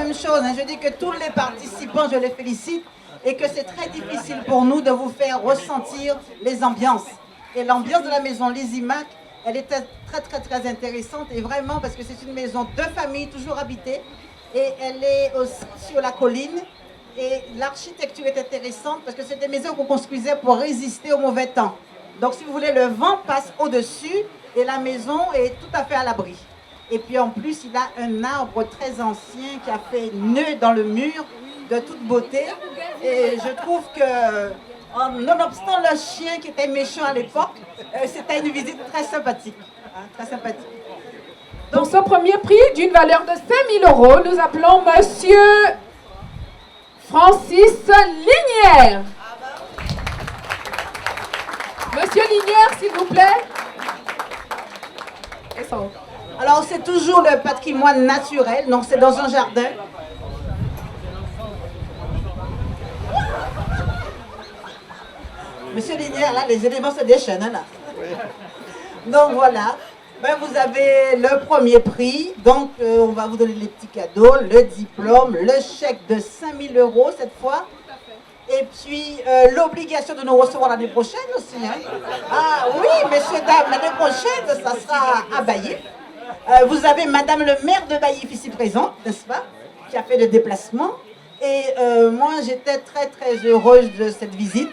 même chose, hein. Je dis que tous les participants, je les félicite et que c'est très difficile pour nous de vous faire ressentir les ambiances. Et l'ambiance de la maison Lysimac, elle était très intéressante et vraiment parce que c'est une maison de famille toujours habitée et elle est aussi sur la colline et l'architecture est intéressante parce que c'est des maisons qu'on construisait pour résister au mauvais temps. Donc si vous voulez, le vent passe au-dessus et la maison est tout à fait à l'abri. Et puis en plus, il a un arbre très ancien qui a fait nœud dans le mur de toute beauté. Et je trouve que, nonobstant le chien qui était méchant à l'époque, c'était une visite très sympathique. Hein, très sympathique. Donc, pour ce premier prix d'une valeur de 5 000 €, nous appelons Monsieur Francis Lignière. Monsieur Lignière, s'il vous plaît. Et ça. Alors, c'est toujours le patrimoine naturel, donc c'est dans un jardin. Monsieur Lignière, là, les éléments se déchaînent, là. Donc, voilà. Ben, vous avez le premier prix, donc on va vous donner les petits cadeaux, le diplôme, le chèque de 5 000 € cette fois. Et puis, l'obligation de nous recevoir l'année prochaine aussi. Hein. Ah oui, messieurs, dames, l'année prochaine, ça sera à Baillif. Vous avez Madame le maire de Baillif ici présente, n'est-ce pas, qui a fait le déplacement. Et moi, j'étais très heureuse de cette visite.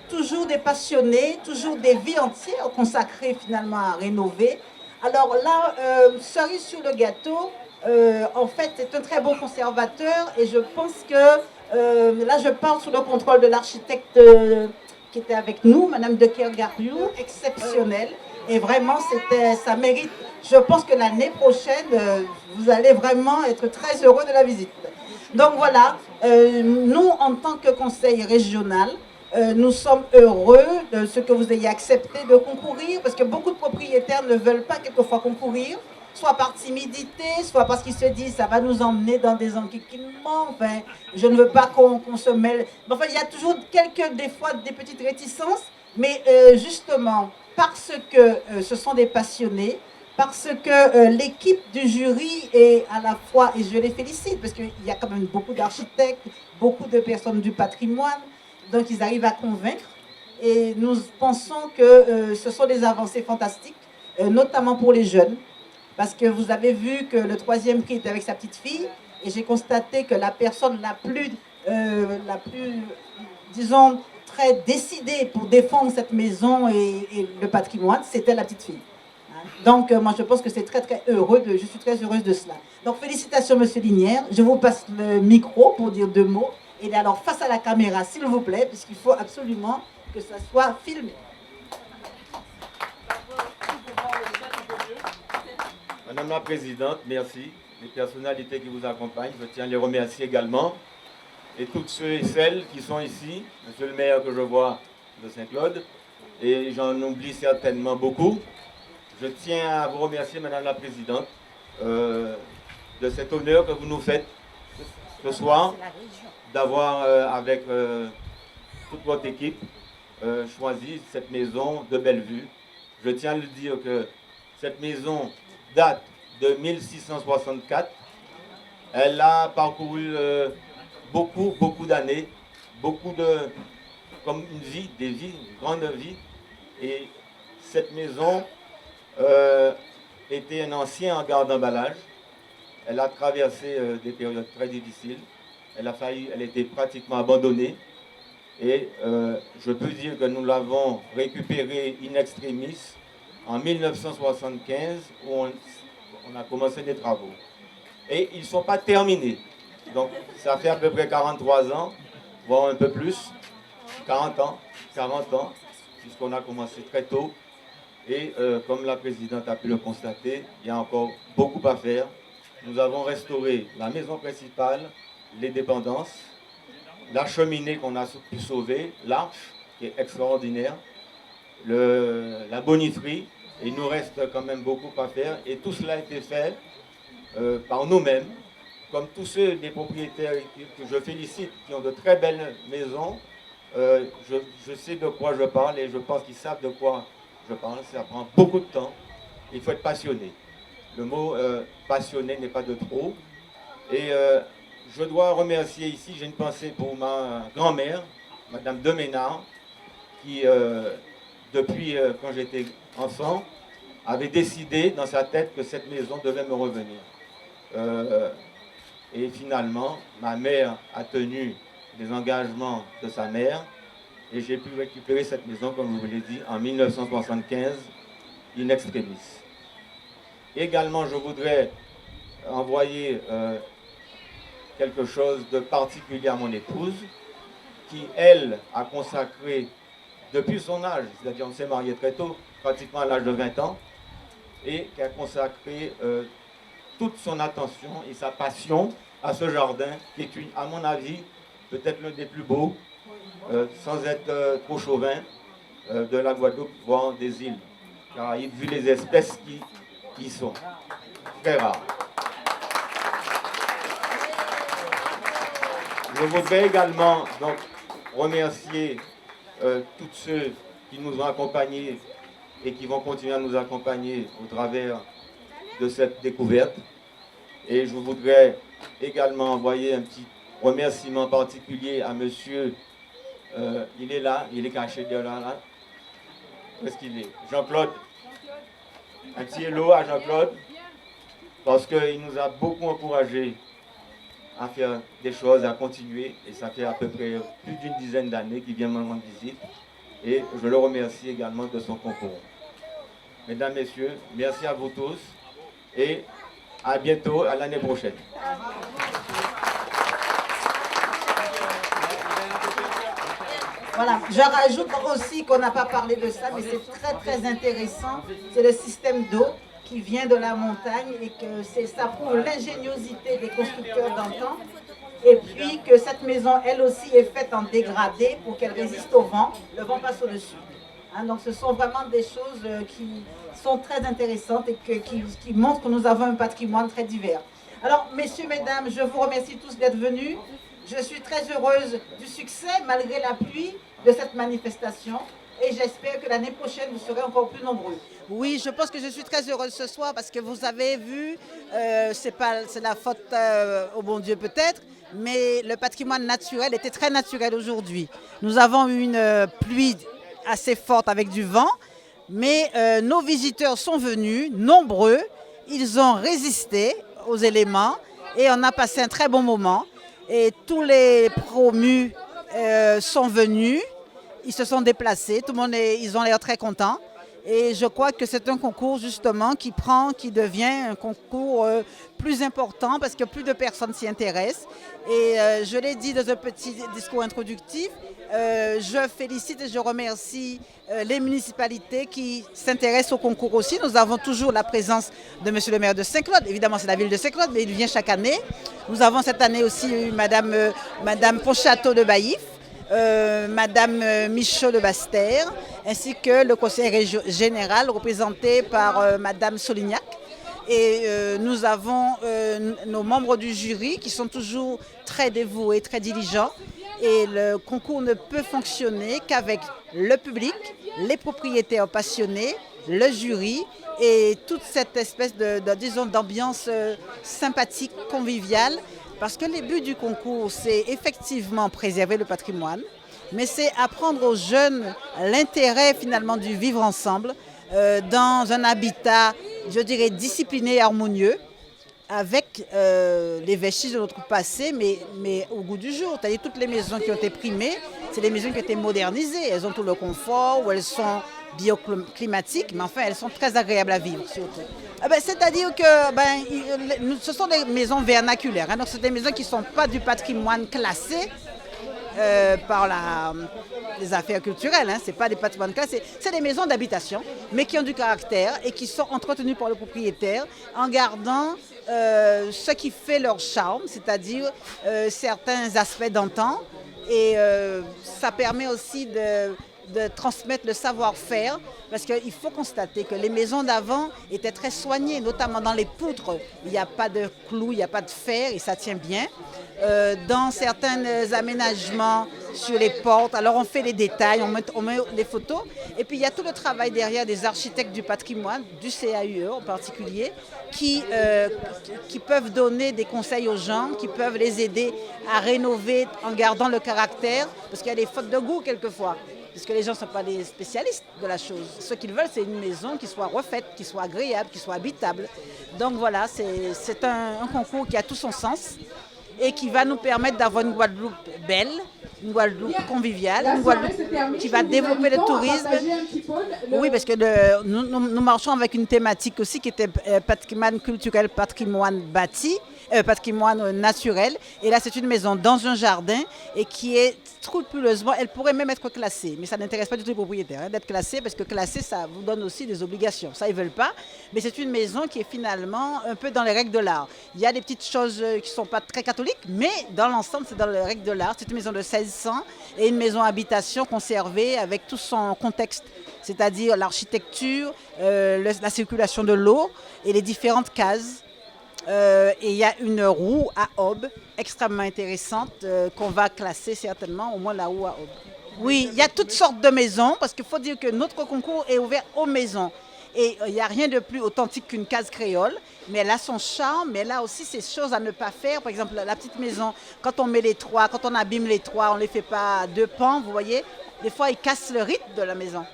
Toujours des passionnés, toujours des vies entières consacrées finalement à rénover. Alors là, cerise sur le gâteau, en fait, c'est un très bon conservateur et je pense que là, je parle sous le contrôle de l'architecte qui était avec nous, Madame de Kergariou, exceptionnelle. Et vraiment, ça mérite. Je pense que l'année prochaine, vous allez vraiment être très heureux de la visite. Donc voilà, nous, en tant que conseil régional, nous sommes heureux de ce que vous ayez accepté de concourir, parce que beaucoup de propriétaires ne veulent pas quelquefois concourir, soit par timidité, soit parce qu'ils se disent ça va nous emmener dans des enquiquinements, enfin, je ne veux pas qu'on se mêle. Enfin, il y a toujours des fois des petites réticences, mais justement, parce que ce sont des passionnés, parce que l'équipe du jury est à la fois, et je les félicite, parce qu'il y a quand même beaucoup d'architectes, beaucoup de personnes du patrimoine, donc ils arrivent à convaincre et nous pensons que ce sont des avancées fantastiques, notamment pour les jeunes, parce que vous avez vu que le troisième prix était avec sa petite fille et j'ai constaté que la personne la plus, disons, très décidée pour défendre cette maison et le patrimoine, c'était la petite fille. Donc moi je pense que c'est très heureux, je suis très heureuse de cela. Donc félicitations Monsieur Lignière, je vous passe le micro pour dire 2 mots. Et alors face à la caméra, s'il vous plaît, puisqu'il faut absolument que ça soit filmé. Madame la Présidente, merci. Les personnalités qui vous accompagnent, je tiens à les remercier également. Et toutes ceux et celles qui sont ici, Monsieur le maire que je vois de Saint-Claude, et j'en oublie certainement beaucoup. Je tiens à vous remercier, Madame la Présidente, de cet honneur que vous nous faites ce soir, d'avoir, avec toute votre équipe, choisi cette maison de Bellevue. Je tiens à le dire que cette maison date de 1664. Elle a parcouru beaucoup d'années, comme une vie, une grande vie. Et cette maison était un ancien hangar d'emballage. Elle a traversé des périodes très difficiles. Elle était pratiquement abandonnée. Et je peux dire que nous l'avons récupérée in extremis en 1975, où on a commencé des travaux. Et ils ne sont pas terminés. Donc ça fait à peu près 43 ans, voire un peu plus, 40 ans, puisqu'on a commencé très tôt. Et comme la présidente a pu le constater, il y a encore beaucoup à faire. Nous avons restauré la maison principale, les dépendances, la cheminée qu'on a pu sauver, l'arche qui est extraordinaire, la boniterie, et il nous reste quand même beaucoup à faire. Et tout cela a été fait par nous-mêmes, comme tous ceux des propriétaires que je félicite, qui ont de très belles maisons. Je sais de quoi je parle et je pense qu'ils savent de quoi je parle. Ça prend beaucoup de temps. Il faut être passionné. Le mot passionné n'est pas de trop. Et je dois remercier ici, j'ai une pensée pour ma grand-mère, Madame de Ménard, qui, depuis quand j'étais enfant, avait décidé dans sa tête que cette maison devait me revenir. Et finalement, ma mère a tenu les engagements de sa mère et j'ai pu récupérer cette maison, comme je vous l'ai dit, en 1975, in extremis. Également, je voudrais envoyer quelque chose de particulier à mon épouse, qui, elle, a consacré, depuis son âge, c'est-à-dire on s'est marié très tôt, pratiquement à l'âge de 20 ans, et qui a consacré toute son attention et sa passion à ce jardin, qui est, à mon avis, peut-être l'un des plus beaux, sans être trop chauvin, de la Guadeloupe, voire des îles Caraïbes, vu les espèces qui y sont très rares. Je voudrais également donc remercier tous ceux qui nous ont accompagnés et qui vont continuer à nous accompagner au travers de cette découverte. Et je voudrais également envoyer un petit remerciement particulier à monsieur, il est là, il est caché derrière là. Où est-ce qu'il est? Jean-Claude. Un petit hello à Jean-Claude, parce qu'il nous a beaucoup encouragés à faire des choses, à continuer, et ça fait à peu près plus d'une dizaine d'années qu'il vient me rendre visite, et je le remercie également de son concours. Mesdames, Messieurs, merci à vous tous, et à bientôt, à l'année prochaine. Voilà, je rajoute aussi qu'on n'a pas parlé de ça, mais c'est très très intéressant, c'est le système d'eau qui vient de la montagne et que ça prouve l'ingéniosité des constructeurs d'antan. Et puis que cette maison, elle aussi, est faite en dégradé pour qu'elle résiste au vent. Le vent passe au-dessus. Hein, donc ce sont vraiment des choses qui sont très intéressantes et qui montrent que nous avons un patrimoine très divers. Alors, messieurs, mesdames, je vous remercie tous d'être venus. Je suis très heureuse du succès, malgré la pluie, de cette manifestation. Et j'espère que l'année prochaine, vous serez encore plus nombreux. Oui, je pense que je suis très heureuse ce soir parce que vous avez vu, c'est la faute au bon Dieu peut-être, mais le patrimoine naturel était très naturel aujourd'hui. Nous avons eu une pluie assez forte avec du vent, mais nos visiteurs sont venus, nombreux, ils ont résisté aux éléments et on a passé un très bon moment. Et tous les promus sont venus, ils se sont déplacés, tout le monde ils ont l'air très contents. Et je crois que c'est un concours justement qui devient un concours plus important parce que plus de personnes s'y intéressent. Et je l'ai dit dans un petit discours introductif, je félicite et je remercie les municipalités qui s'intéressent au concours aussi. Nous avons toujours la présence de monsieur le maire de Saint-Claude. Évidemment, c'est la ville de Saint-Claude, mais il vient chaque année. Nous avons cette année aussi eu Madame Ponchateau de Baïf, Madame Michaud de Basse-Terre, ainsi que le conseil général représenté par Madame Solignac. Et nous avons nos membres du jury qui sont toujours très dévoués, très diligents. Et le concours ne peut fonctionner qu'avec le public, les propriétaires passionnés, le jury et toute cette espèce d'ambiance sympathique, conviviale. Parce que le but du concours, c'est effectivement préserver le patrimoine, mais c'est apprendre aux jeunes l'intérêt finalement du vivre ensemble dans un habitat, je dirais, discipliné et harmonieux, avec les vestiges de notre passé, mais au goût du jour. C'est-à-dire toutes les maisons qui ont été primées, c'est des maisons qui ont été modernisées. Elles ont tout le confort, ou elles sont bioclimatiques, mais enfin elles sont très agréables à vivre surtout. C'est-à-dire que ce sont des maisons vernaculaires, hein, donc c'est des maisons qui ne sont pas du patrimoine classé par les affaires culturelles, hein, ce n'est pas des patrimoines classés, c'est des maisons d'habitation, mais qui ont du caractère et qui sont entretenues par le propriétaire en gardant ce qui fait leur charme, c'est-à-dire certains aspects d'antan, et ça permet aussi de transmettre le savoir-faire, parce qu'il faut constater que les maisons d'avant étaient très soignées, notamment dans les poutres. Il n'y a pas de clous, il n'y a pas de fer et ça tient bien. Dans certains aménagements, sur les portes. Alors on fait les détails, on met les photos. Et puis il y a tout le travail derrière des architectes du patrimoine, du CAUE en particulier, qui peuvent donner des conseils aux gens, qui peuvent les aider à rénover en gardant le caractère, parce qu'il y a des fautes de goût quelquefois. Parce que les gens ne sont pas des spécialistes de la chose. Ce qu'ils veulent, c'est une maison qui soit refaite, qui soit agréable, qui soit habitable. Donc voilà, c'est un concours qui a tout son sens et qui va nous permettre d'avoir une Guadeloupe belle, une Guadeloupe conviviale, une Guadeloupe qui va développer le tourisme. Oui, parce que nous marchons avec une thématique aussi qui était patrimoine culturel, patrimoine bâti, patrimoine naturel. Et là, c'est une maison dans un jardin et qui est scrupuleusement, elle pourrait même être classée, mais ça n'intéresse pas du tout les propriétaires d'être classée, parce que classée, ça vous donne aussi des obligations. Ça, ils ne veulent pas, mais c'est une maison qui est finalement un peu dans les règles de l'art. Il y a des petites choses qui ne sont pas très catholiques, mais dans l'ensemble, c'est dans les règles de l'art. C'est une maison de 1600 et une maison habitation conservée avec tout son contexte, c'est-à-dire l'architecture, la circulation de l'eau et les différentes cases. Et il y a une roue à aube extrêmement intéressante qu'on va classer certainement, au moins la roue à aube. Oui, il y a toutes sortes de maisons, parce qu'il faut dire que notre concours est ouvert aux maisons. Et il n'y a rien de plus authentique qu'une case créole, mais elle a son charme, mais elle a aussi ces choses à ne pas faire. Par exemple, la petite maison, quand on met les toits, quand on abîme les toits, on ne les fait pas à deux pans, vous voyez. Des fois, ils cassent le rythme de la maison.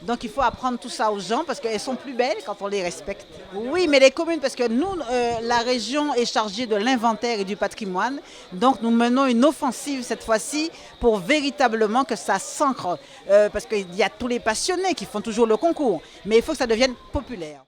Donc il faut apprendre tout ça aux gens parce qu'elles sont plus belles quand on les respecte. Oui, mais les communes, parce que nous, la région est chargée de l'inventaire et du patrimoine. Donc nous menons une offensive cette fois-ci pour véritablement que ça s'ancre. Parce qu'il y a tous les passionnés qui font toujours le concours. Mais il faut que ça devienne populaire.